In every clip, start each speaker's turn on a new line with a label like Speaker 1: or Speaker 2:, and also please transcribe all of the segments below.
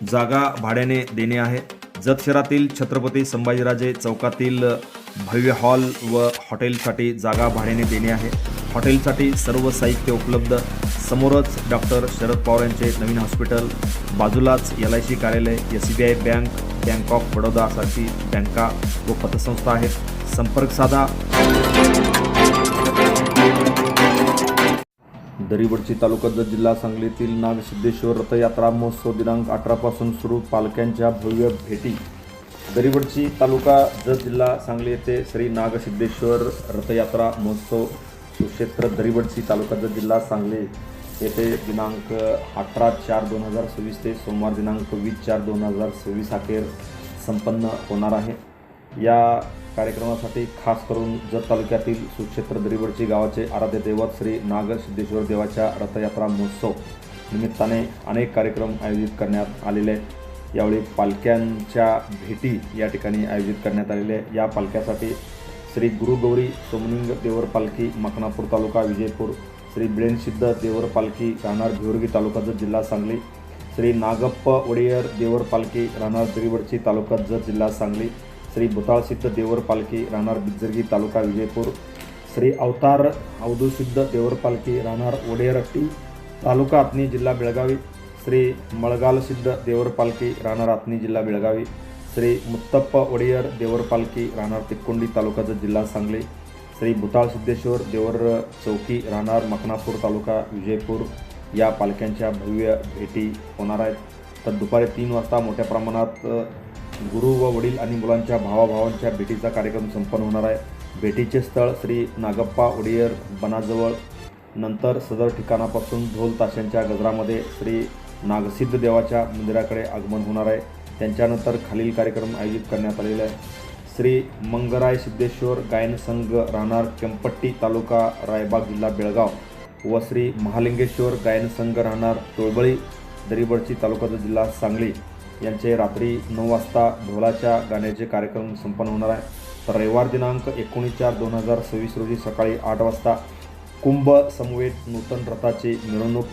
Speaker 1: जागा भाड्याने देणे आहे। जत शहरातील छत्रपती संभाजीराजे चौकातील भव्य हॉल व हॉटेलसाठी जागा भाड्याने देणे आहे। हॉटेलसाठी सर्व साहित्य उपलब्ध। समोरच डॉक्टर शरद पवार यांचे नवीन हॉस्पिटल, बाजूलाच LIC कार्यालय, SBI bank, bank of Baroda सारखी बँका व पतसंस्था आहेत। संपर्क साधा। दरिवडची तालुका जत जिल्हा सांगलीतील नागसिद्धेश्वर रथयात्रा महोत्सव दिनांक 18 पासून सुरू। पालख्यांच्या भव्य भेटी। दरिवडची तालुका जत जिल्हा सांगली येथे श्री नागसिद्धेश्वर रथयात्रा महोत्सव सुक्षेत्र दरिवडची तालुका जत जिल्हा सांगली येथे दिनांक 18/4/2026 ते सोमवार दिनांक 20/4/2026 अखेर संपन्न होणार आहे। या कार्यक्रमासाठी खास करून जत तालुक्यातील सुक्षेत्र दरिवडची गावाचे आराध्य दैवत श्री नागसिद्धेश्वर देवाच्या रथयात्रा महोत्सव निमित्ताने अनेक कार्यक्रम आयोजित करण्यात आलेले आहेत। यावेळी पालख्यांच्या भेटी या ठिकाणी आयोजित करण्यात आलेल्या आहे। या पालख्यासाठी श्री गुरुगौरी सोमलिंग देवर पालखी मखनापूर तालुका विजयपूर, श्री बिळेनसिद्ध देवर पालखी राहणार भिवरगी तालुका जत जिल्हा सांगली, श्री नागप्प वडेयर देवर पालखी राहणार दरिवडची तालुका जत जिल्हा सांगली, श्री भुताळसिद्ध देवर पालखी राहणार बिज्जरगी तालुका विजयपूर, श्री अवतार अवधूसिद्ध देवर पालखी राहणार वडेरट्टी तालुका आत्नी जिल्हा बेळगावी, श्री मळगालसिद्ध देवर पालखी राहणार आत्नी जिल्हा बेळगावी, श्री मुत्तप्प वडेयर देवर पालखी राहणार तिक्कोंडी तालुका जत जिल्हा सांगली, श्री भुताळसिद्धेश्वर देवर चौकी राहणार मखनापूर तालुका विजयपूर या पालख्यांच्या भव्य भेटी होणार आहेत। तर दुपारी 3 वाजता मोठ्या प्रमाणात गुरु व वडील आणि मुलांच्या भावाभावांच्या भेटीचा कार्यक्रम संपन्न होणार आहे। भेटीचे स्थळ श्री नागप्पा वडेयर बनाजवळ। नंतर सदर ठिकाणापासून ढोल ताशांच्या गजरामध्ये श्री नागसिद्ध देवाच्या मंदिराकडे आगमन होणार आहे। त्यांच्यानंतर खालील कार्यक्रम आयोजित करण्यात आलेले आहे। श्री मंगराय सिद्धेश्वर गायन संघ राहणार केंपट्टी तालुका रायबाग जिल्हा बेळगाव व श्री महालिंगेश्वर गायन संघ राहणार तोळबळी दरिवडची तालुका जिल्हा सांगली यांचे रात्री 9 वाजता ढोलाच्या गाण्याचे कार्यक्रम संपन्न होणार आहे। तर रविवार दिनांक 19/4/2026 रोजी सकाळी 8 वाजता कुंभ समवेत नूतन रथाची मिरवणूक,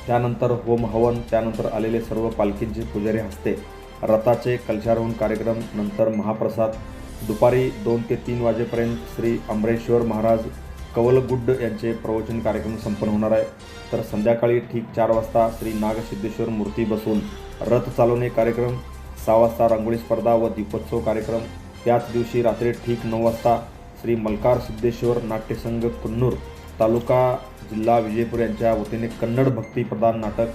Speaker 1: त्यानंतर होम हवन, त्यानंतर आलेले सर्व पालखींचे पुजारी हस्ते रथाचे कलशारोहण कार्यक्रम, नंतर महाप्रसाद। दुपारी 2 ते 3 वाजेपर्यंत श्री अमरेश्वर महाराज कवलगुड्ड यांचे प्रवचन कार्यक्रम संपन्न होणार आहे। तर संध्याकाळी ठीक 4 वाजता श्री नागसिद्धेश्वर मूर्ती बसवून रथ चालवणे कार्यक्रम, 6 वाजता रांगोळी स्पर्धा व दीपोत्सव कार्यक्रम। त्याच दिवशी रात्री ठीक 9 वाजता श्री मल्कार सिद्धेश्वर नाट्यसंघ कुन्नूर तालुका जिल्हा विजयपूर यांच्या वतीने कन्नड भक्ती प्रधान नाटक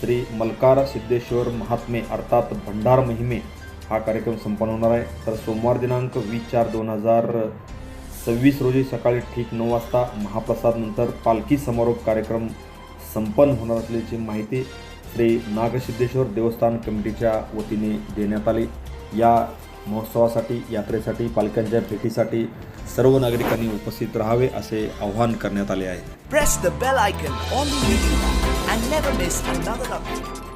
Speaker 1: श्री मल्कार सिद्धेश्वर महात्मे अर्थात भंडार महिमे हा कार्यक्रम संपन्न होणार आहे। तर सोमवार दिनांक 20/4/2026 रोजी सकाळी ठीक 9 वाजता महाप्रसाद नंतर पालखी समारोप कार्यक्रम संपन्न होणार असल्याची माहिती श्री नागसिद्धेश्वर देवस्थान कमिटीच्या वतीने देण्यात आली। या महोत्सवासाठी, यात्रेसाठी, पालख्यांच्या भेटीसाठी सर्व नागरिकांनी उपस्थित राहावे असे आवाहन करण्यात आले आहे।
Speaker 2: Press the bell icon on the video and never miss another update.